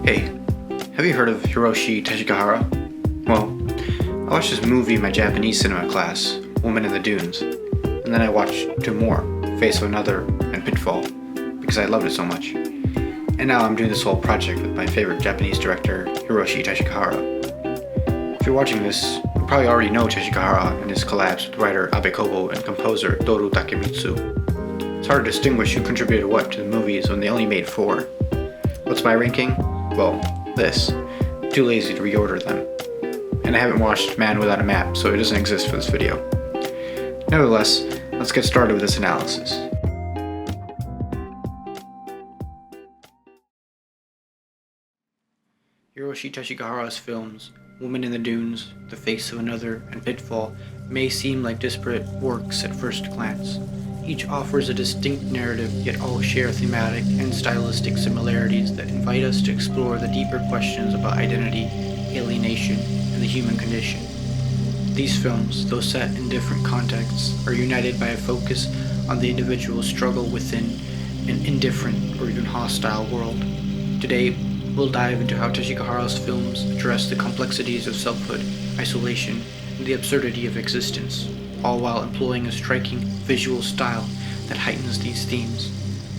Hey, have you heard of Hiroshi Teshigahara? Well, I watched this movie in my Japanese cinema class, Woman in the Dunes, and then I watched two more, Face of Another and Pitfall, because I loved it so much. And now I'm doing this whole project with my favorite Japanese director, Hiroshi Teshigahara. If you're watching this, you probably already know Teshigahara and his collabs with writer Abe Kobo and composer Toru Takemitsu. It's hard to distinguish who contributed what to the movies when they only made 4. What's my ranking? Well, this. Too lazy to reorder them. And I haven't watched Man Without a Map, so it doesn't exist for this video. Nevertheless, let's get started with this analysis. Hiroshi Teshigahara's films, Woman in the Dunes, The Face of Another, and Pitfall may seem like disparate works at first glance. Each offers a distinct narrative, yet all share thematic and stylistic similarities that invite us to explore the deeper questions about identity, alienation, and the human condition. These films, though set in different contexts, are united by a focus on the individual's struggle within an indifferent or even hostile world. Today, we'll dive into how Teshigahara's films address the complexities of selfhood, isolation, and the absurdity of existence, all while employing a striking visual style that heightens these themes.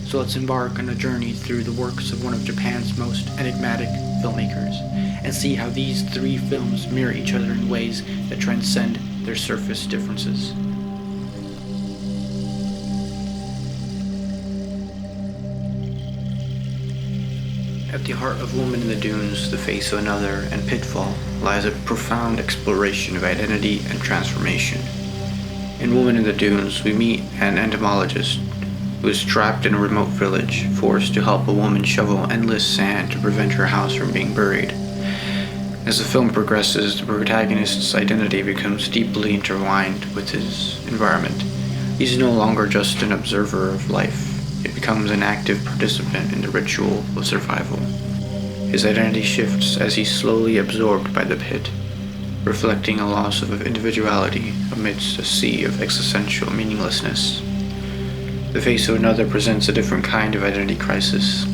So let's embark on a journey through the works of one of Japan's most enigmatic filmmakers, and see how these 3 films mirror each other in ways that transcend their surface differences. At the heart of Woman in the Dunes, The Face of Another, and Pitfall lies a profound exploration of identity and transformation. In Woman in the Dunes, we meet an entomologist who is trapped in a remote village, forced to help a woman shovel endless sand to prevent her house from being buried. As the film progresses, the protagonist's identity becomes deeply intertwined with his environment. He's no longer just an observer of life. It becomes an active participant in the ritual of survival. His identity shifts as he's slowly absorbed by the pit, reflecting a loss of individuality amidst a sea of existential meaninglessness. The Face of Another presents a different kind of identity crisis.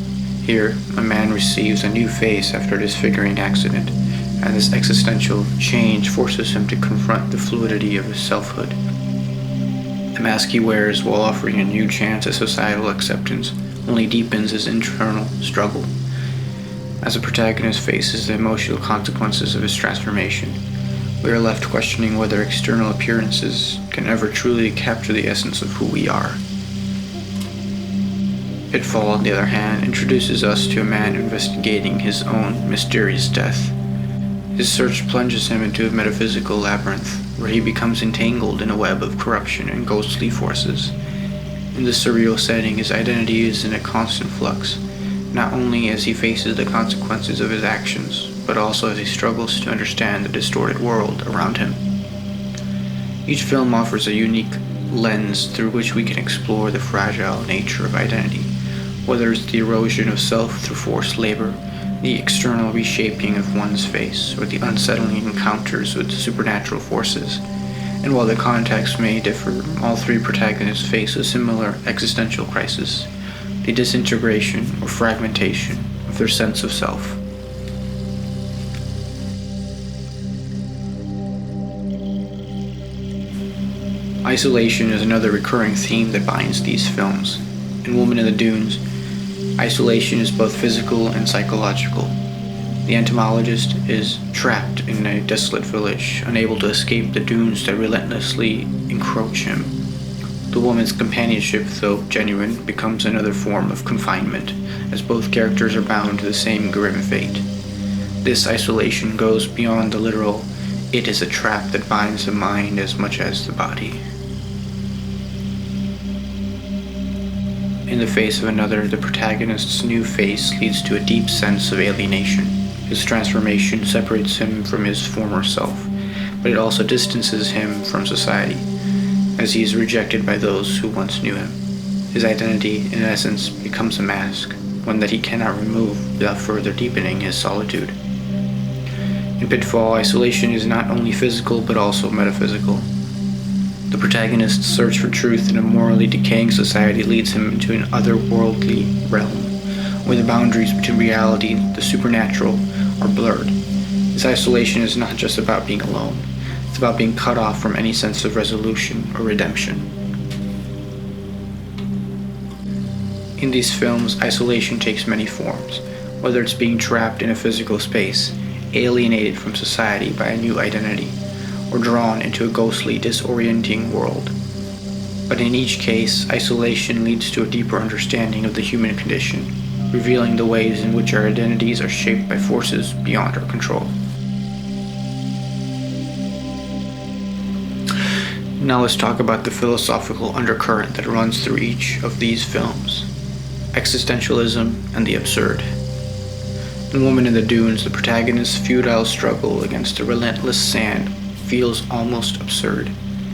Here, a man receives a new face after a disfiguring accident, and this existential change forces him to confront the fluidity of his selfhood. The mask he wears, while offering a new chance at societal acceptance, only deepens his internal struggle. As the protagonist faces the emotional consequences of his transformation, we are left questioning whether external appearances can ever truly capture the essence of who we are. Pitfall, on the other hand, introduces us to a man investigating his own mysterious death. His search plunges him into a metaphysical labyrinth, where he becomes entangled in a web of corruption and ghostly forces. In this surreal setting, his identity is in a constant flux, not only as he faces the consequences of his actions, but also as he struggles to understand the distorted world around him. Each film offers a unique lens through which we can explore the fragile nature of identity, whether it's the erosion of self through forced labor, the external reshaping of one's face, or the unsettling encounters with supernatural forces. And while the context may differ, all 3 protagonists face a similar existential crisis: the disintegration or fragmentation of their sense of self. Isolation is another recurring theme that binds these films. In Woman in the Dunes, isolation is both physical and psychological. The entomologist is trapped in a desolate village, unable to escape the dunes that relentlessly encroach him. The woman's companionship, though genuine, becomes another form of confinement, as both characters are bound to the same grim fate. This isolation goes beyond the literal, it is a trap that binds the mind as much as the body. In The Face of Another, the protagonist's new face leads to a deep sense of alienation. His transformation separates him from his former self, but it also distances him from society, as he is rejected by those who once knew him. His identity, in essence, becomes a mask, one that he cannot remove without further deepening his solitude. In Pitfall, isolation is not only physical but also metaphysical. The protagonist's search for truth in a morally decaying society leads him into an otherworldly realm, where the boundaries between reality and the supernatural are blurred. This isolation is not just about being alone, it's about being cut off from any sense of resolution or redemption. In these films, isolation takes many forms, whether it's being trapped in a physical space, alienated from society by a new identity, or drawn into a ghostly, disorienting world. But in each case, isolation leads to a deeper understanding of the human condition, revealing the ways in which our identities are shaped by forces beyond our control. Now let's talk about the philosophical undercurrent that runs through each of these films: existentialism and the absurd. In Woman in the Dunes, the protagonist's futile struggle against the relentless sand feels almost absurd.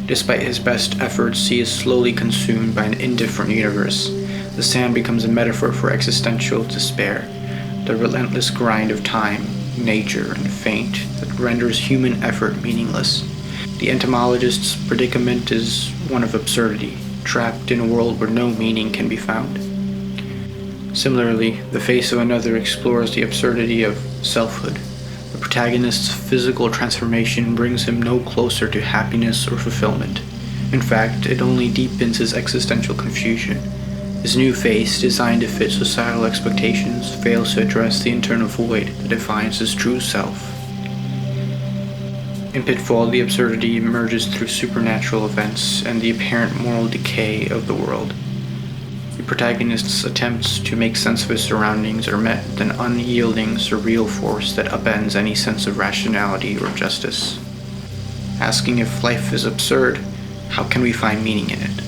Despite his best efforts, he is slowly consumed by an indifferent universe. The sand becomes a metaphor for existential despair, the relentless grind of time, nature, and fate that renders human effort meaningless. The entomologist's predicament is one of absurdity, trapped in a world where no meaning can be found. Similarly, The Face of Another explores the absurdity of selfhood. The protagonist's physical transformation brings him no closer to happiness or fulfillment. In fact, it only deepens his existential confusion. His new face, designed to fit societal expectations, fails to address the internal void that defines his true self. In Pitfall, the absurdity emerges through supernatural events and the apparent moral decay of the world. The protagonist's attempts to make sense of his surroundings are met with an unyielding, surreal force that upends any sense of rationality or justice. Asking if life is absurd, how can we find meaning in it?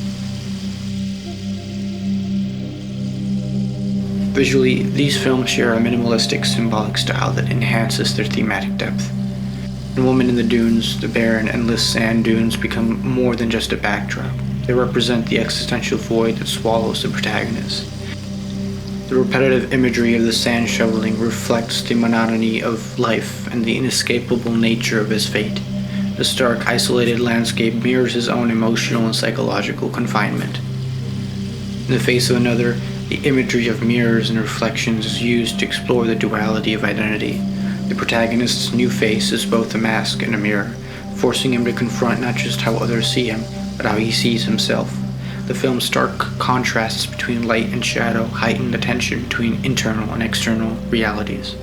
Visually, these films share a minimalistic, symbolic style that enhances their thematic depth. In Woman in the Dunes, the barren, endless sand dunes become more than just a backdrop. They represent the existential void that swallows the protagonist. The repetitive imagery of the sand shoveling reflects the monotony of life and the inescapable nature of his fate. The stark, isolated landscape mirrors his own emotional and psychological confinement. In The Face of Another, the imagery of mirrors and reflections is used to explore the duality of identity. The protagonist's new face is both a mask and a mirror, forcing him to confront not just how others see him, but how he sees himself. The film's stark contrasts between light and shadow heighten the tension between internal and external realities.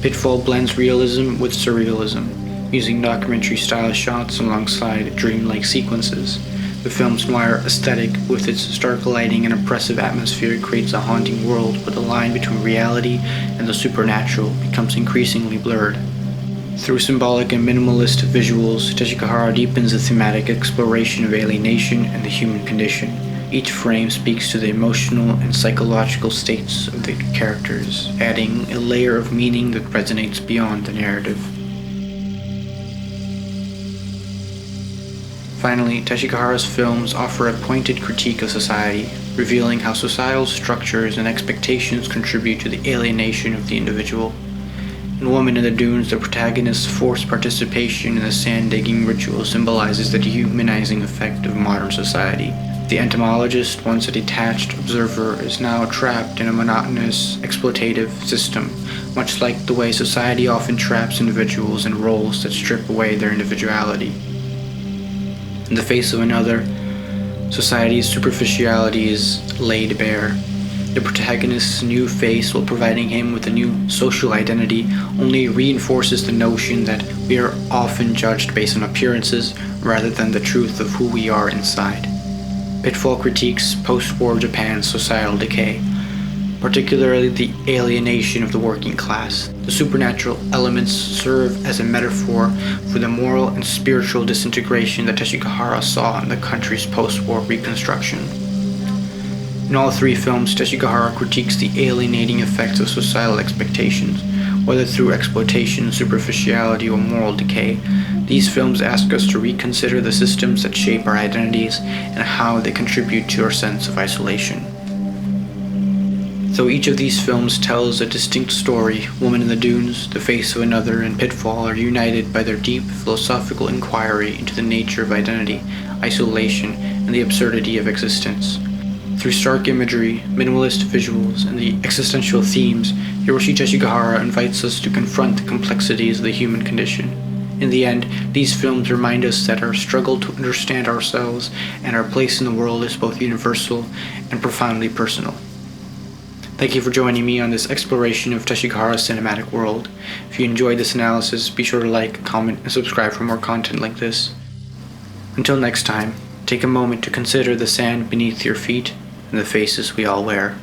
Pitfall blends realism with surrealism, using documentary-style shots alongside dreamlike sequences. The film's noir aesthetic, with its stark lighting and oppressive atmosphere, creates a haunting world where the line between reality and the supernatural becomes increasingly blurred. Through symbolic and minimalist visuals, Teshigahara deepens the thematic exploration of alienation and the human condition. Each frame speaks to the emotional and psychological states of the characters, adding a layer of meaning that resonates beyond the narrative. Finally, Teshigahara's films offer a pointed critique of society, revealing how societal structures and expectations contribute to the alienation of the individual. In Woman in the Dunes, the protagonist's forced participation in the sand-digging ritual symbolizes the dehumanizing effect of modern society. The entomologist, once a detached observer, is now trapped in a monotonous, exploitative system, much like the way society often traps individuals in roles that strip away their individuality. In The Face of Another, society's superficiality is laid bare. The protagonist's new face, while providing him with a new social identity, only reinforces the notion that we are often judged based on appearances rather than the truth of who we are inside. Pitfall critiques post-war Japan's societal decay, particularly the alienation of the working class. The supernatural elements serve as a metaphor for the moral and spiritual disintegration that Teshigahara saw in the country's post-war reconstruction. In all three films, Teshigahara critiques the alienating effects of societal expectations, whether through exploitation, superficiality, or moral decay. These films ask us to reconsider the systems that shape our identities and how they contribute to our sense of isolation. Though each of these films tells a distinct story, Woman in the Dunes, The Face of Another, and Pitfall are united by their deep philosophical inquiry into the nature of identity, isolation, and the absurdity of existence. Through stark imagery, minimalist visuals, and the existential themes, Hiroshi Teshigahara invites us to confront the complexities of the human condition. In the end, these films remind us that our struggle to understand ourselves and our place in the world is both universal and profoundly personal. Thank you for joining me on this exploration of Teshigahara's cinematic world. If you enjoyed this analysis, be sure to like, comment, and subscribe for more content like this. Until next time, take a moment to consider the sand beneath your feet and the faces we all wear.